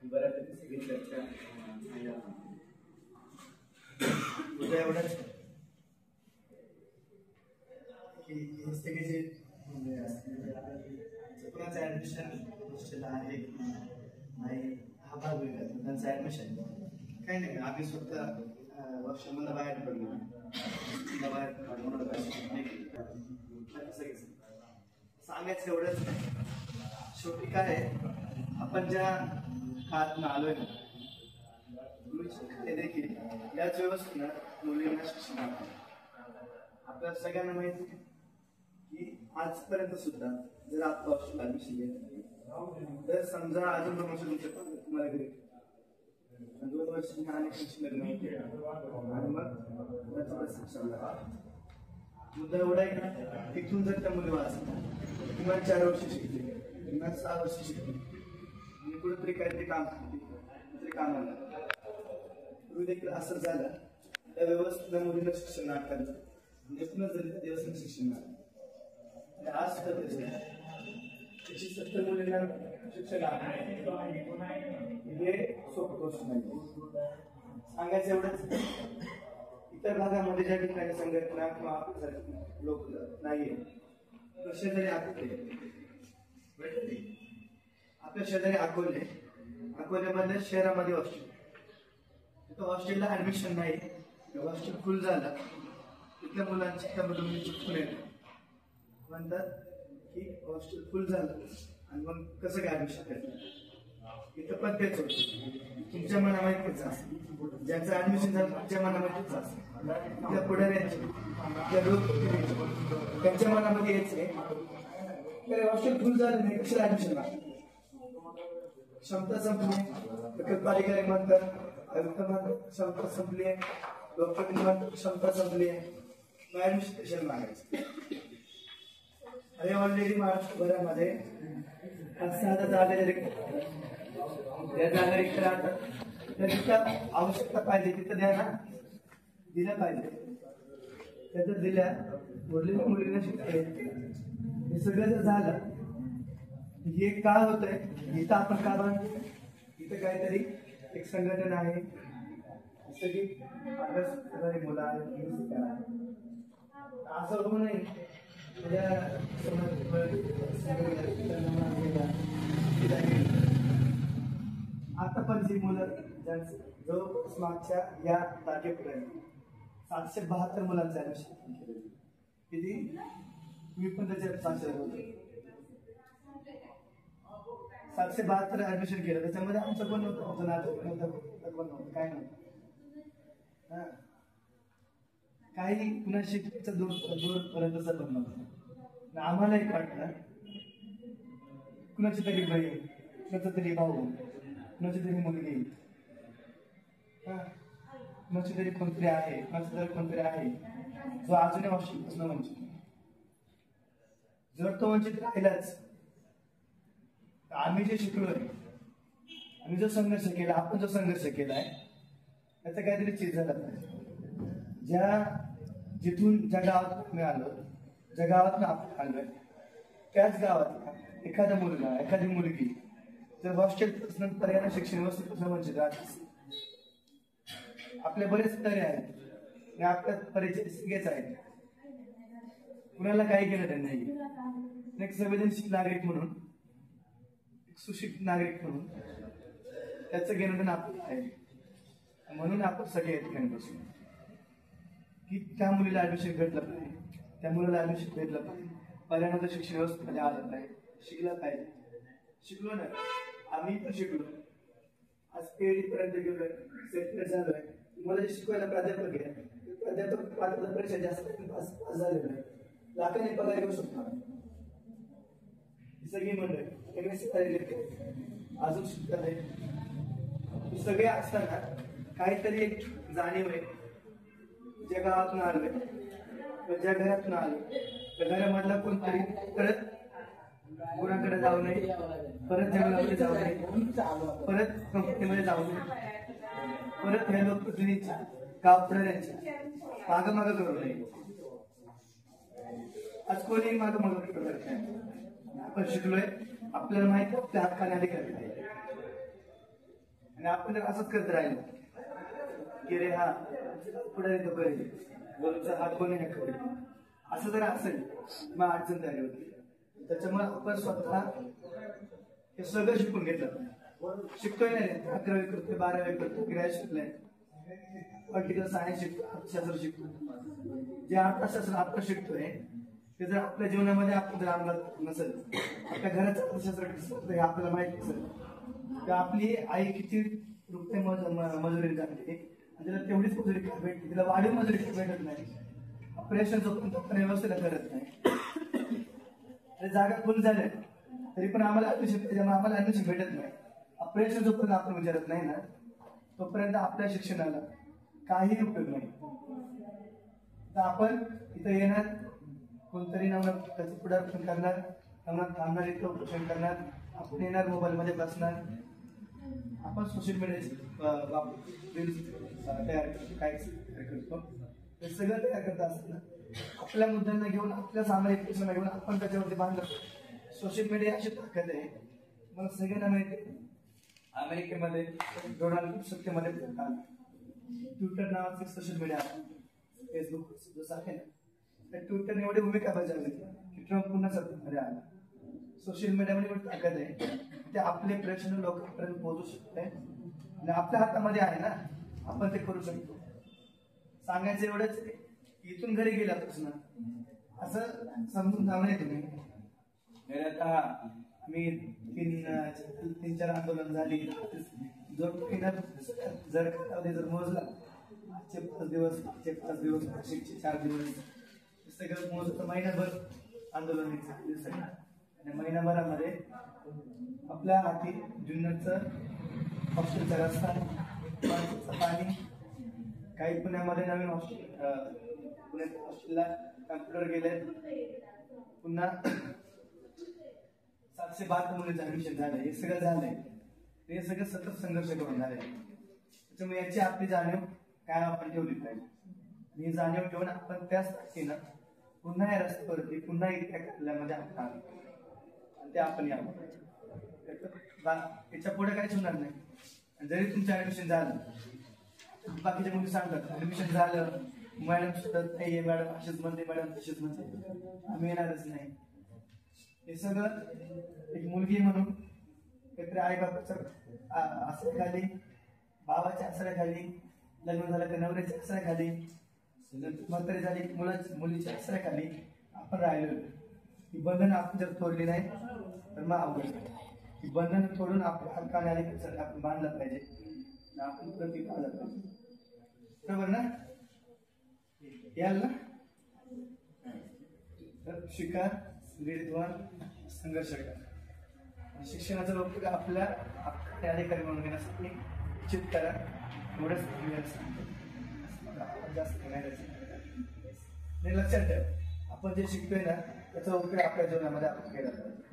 बऱ्यापैकी सगळी चर्चा उद्या एवढंच की हे सगळे जे कोणाचं ऍडमिशन हॉस्टेल आहे नाही हा भाग वेगळा त्यांचं ऍडमिशन काही नाही आम्ही स्वतः वर्षामध्ये बाहेर पडलो बाहेर सांगायचं एवढंच शेवटी काय आहे आपण ज्या काळातून आलोय ना ते देखील याच व्यवस्थेनं मुलींना शिक्षण आपल्या सगळ्यांना माहिती आहे की आजपर्यंत सुद्धा जर आपलं हॉस्टेल ऍडमिशन घेत तर समजा अजून 2 वर्ष तुम्हाला घरी 2 वर्षांनी अनेक लग्न होते आणि मग मुद्दा एवढा आहे का तिथून जर त्या मुली वाचल्या किंवा 4 वर्ष शिकले किंवा 6 वर्ष शिकले आणि कुठेतरी काहीतरी काम करते कुठेतरी कामाला देखील असं झालं त्या व्यवस्थेला मुलींना शिक्षण नाकारलं एकूणच जरी त्या दिवसांना शिक्षण नाकारलं आज सुद्धा त्याची 70 मुलींना शिक्षण हे सोपं गोष्ट नाही सांगायचं एवढंच इतर भागामध्ये ज्या ठिकाणी संघटना किंवा आपल्यासारखे लोक नाहीये शेजारी आपल्या शेजारी अकोल्यामध्ये शहरामध्ये हॉस्टेल तिथं हॉस्टेलला ऍडमिशन नाही हॉस्टेल फुल झालं तिथल्या मुलांची त्या मुलांनी चुकून येते म्हणतात की हॉस्टेल फुल झालं आणि मग कसं काय ऍडमिशन करायचं इथं पण तेच होतं तुमच्या मनामाहितीच असतं ज्यांचं ऍडमिशन झालं तुमच्या मनामाहितीच असतं त्या पुढाऱ्यांचे त्या लोक त्यांच्या मनामध्ये यायचे हॉस्टेल फुल झालं नाही कशाला ऍडमिशन लागतं क्षमता संपली प्रकल्पाधिकारी म्हणतात क्षमता संपली आहे डॉक्टर क्षमता संपली आहे ऍडमिशन कशाला मागायचं अरे ऑलरेडी महाराष्ट्रभरामध्ये 6 जागा रिक्त राहतात तर जिथं आवश्यकता पाहिजे तिथं द्या ना दिल्या पाहिजे त्याचं दिल्या मुलींना शिकता हे सगळं जर झालं हे का होतंय इथं आपण का बांधतो इथं काहीतरी एक संघटना आहे सगळी अभ्यास करणारी मुलं आहेत असं होऊ नये आता पण जी मुलं जो मागच्या या तारखेपर्यंत 772 मुलांचं ऍडमिशन केलं किती मी पण त्याच्यात साक्षर होतो 772 ऍडमिशन केलं त्याच्यामध्ये आमचं पण नव्हतं आमचं नातं पण नव्हतं काय नव्हतं काही पुन्हा शिक्षणाचा दूर पर्यंतचा पण नव्हतं आम्हाला एक वाटलं कुणाची तरी बहीण कुणाचा तरी भाऊ कुणाची तरी मुलगी कुणाची तरी कोणतरी आहे कोणतरी आहे जो अजूनही हॉस्टेलपासून वंचित जर तो वंचित राहिलाच आम्ही जे शिकलोय आम्ही जो संघर्ष केला आपण जो संघर्ष केलाय त्याचा काहीतरी चीज झाला पाहिजे ज्या गावात मी आलो ज्या गावात आपण आलोय त्याच गावात एखादा मुलगा एखादी मुलगी जर हॉस्टेल पर्याय शिक्षण व्यवस्थेपासून वंचित राहत आपले बरेच तरे आहेत आणि आपल्या परिचय सगळेच आहेत कुणाला काही केलं नाही एक संवेदनशील नागरिक म्हणून सुशिक्षित नागरिक म्हणून त्याचं घेणं आपलं आहे म्हणून आपण सगळे या ठिकाणी बसू की त्या मुलीला ऍडमिशन भेटलं पाहिजे त्या मुलाला ऍडमिशन भेटलं पाहिजे पर्यावरणाचं शिक्षण व्यवस्थेमध्ये आलं पाहिजे शिकलं पाहिजे शिकलो ना आम्ही पण शिकलो आज PhD पर्यंत गेलोय सेटल झालोय मला जे शिकवायला प्राध्यापक आहे प्राध्यापक पात्रता परीक्षा जास्त पास झालेलं नाही लाखांनी पगार घेऊ शकतो सगळी मंडळी अजून शिकतात आहे सगळे असताना काहीतरी एक जाणीव आहे ज्या गावातून आलोय ज्या घरातून आलो त्या घरामधला कोणतरी परत गुरांकडे जाऊ नये परत जंगलामध्ये जाऊ नये परत कंपनीमध्ये जाऊ नये परत ह्या लोकप्रतिनिधीच्या गाव पुढाऱ्यांच्या मागं करू नये आज कोणी मागं करत नाही आपण शिकलोय, आपल्याला माहिती आपल्या हक्काने अधिकार आहे. आणि आपण जर असंच करत राहिलो की रे हा पुढे तो करेल, वरचा हात कोणी नाही करेल, असं जर असेल मग अडचण तयारी होती. त्याच्यामुळे आपण स्वतः हे सगळं शिकून घेतलं. शिकतोय नाही, 11वी करतोय, 12वी करतोय, ग्रॅज्युएट पॉलिटिकल सायन्स शिकतो, अर्थशास्त्र शिकतो. जे अर्थशास्त्र आपण शिकतोय ते जर आपल्या जीवनामध्ये आपण जर अंमलात नसेल, आपल्या घराचं अर्थशास्त्र हे आपल्याला माहिती नसेल तर आपली आई किती रुपये मजुरी करते आणि तिला तेवढीच मजुरी भेटते, तिला वाढीव मजुरी भेटत नाही, ऑपरेशन जोपर्यंत व्यवस्थेला करत नाही, जागा फुल झाल्या तरी पण आम्हाला ऍडमिशन भेटत नाही. ऑपरेशन जोपर्यंत आपण विचारत नाही ना तोपर्यंत आपल्या शिक्षणाला काही उपयोग नाही. तर आपण इथं येणार, कोणतरी नवनाथ त्याचं पुढाकार करणार, नवनाथ थांबणार, इतकं उपोषण करणार, आपण येणार, मोबाईलमध्ये बसणार, आपण सोशल मीडियाची तयार करतो. हे सगळं तयार करत असताना आपल्या मुद्द्यांना घेऊन, आपल्या सामाजिक प्रश्नांना घेऊन आपण त्याच्यावरती बांधलं. सोशल मीडिया अशी ताकद आहे, मला सगळ्यांना माहिती अमेरिकेमध्ये डोनाल्ड ट्रम्प सत्तेमध्ये ट्विटर नावाचं सोशल मीडिया, फेसबुक जसं आहे ना, त्या ट्विटरने एवढी भूमिका बजावली की ट्रम्प पुन्हा सत्तेमध्ये आला. सोशल मीडियामध्ये एवढी ताकद आहे ते आपले प्रेक्षण लोकांपर्यंत पोहोचू शकते आणि आपल्या हातामध्ये आहे ना, आपण ते करू शकतो. सांगायचं एवढंच इथून घरी गेल्यापासून असं समजून थांबले तुम्ही. आता मी 3-4 आंदोलन झाली, जर मोजला आजचे 5 दिवस, 5 दिवस, 4 दिवस सगळं मोजलं तर महिनाभर आंदोलन झाले. आणि महिनाभरामध्ये आपल्या हाती जुन्नरचं हॉस्टेलचा रस्ता, पाणी, काही पुण्यामध्ये नवीन पुण्यात हॉस्टेलला कम्प्युटर गेले, पुन्हा 712 मुलींचं ऍडमिशन झालंय. हे सगळं झालंय, हे सगळं सतत संघर्ष करून झालंय. त्याच्यामुळे याची आपली जाणीव काय आपण ठेवली पाहिजे. ही जाणीव ठेवून आपण त्याच ताकदीनं पुन्हा या रस्त्यावरती, पुन्हा इतक्या कल्ल्यामध्ये आपण आणि ते आपण यावं. त्याच्या पुढे काहीच होणार नाही. जरी तुमचं ऍडमिशन झालं, बाकीच्या मुली सांगतात ऍडमिशन झालं, मॅडम सुद्धा नाही, मॅडम अशीच म्हणते, मॅडम तशीच म्हणते, आम्ही येणारच नाही. हे सगळं एक मुलगी म्हणून काहीतरी आई बाबाच्या आसऱ्याखाली, भावाच्या आसऱ्याखाली, लग्न झालं तर नवऱ्याच्या आसऱ्याखाली, म्हातारी झाली मुलीच्या आसऱ्याखाली आपण राहिलो. ही बंधनं आपण जर तोडली नाही तर मग अवघड. ही बंधनं तोडून आपल्या हक्काने आले आपण बांधलं पाहिजे, आपण प्रतीक आलं पाहिजे. बरोबर ना? याल ना? तर शिका, विद्वान, संघर्ष करा. शिक्षणाचा उपयोग आपल्या अधिकारी म्हणून घेण्यासाठी चित करा. एवढंच जास्त नाही. लक्षात ठेवा, आपण जे शिकतोय ना त्याचा उपयोग आपल्या जीवनामध्ये आपण केला पाहिजे.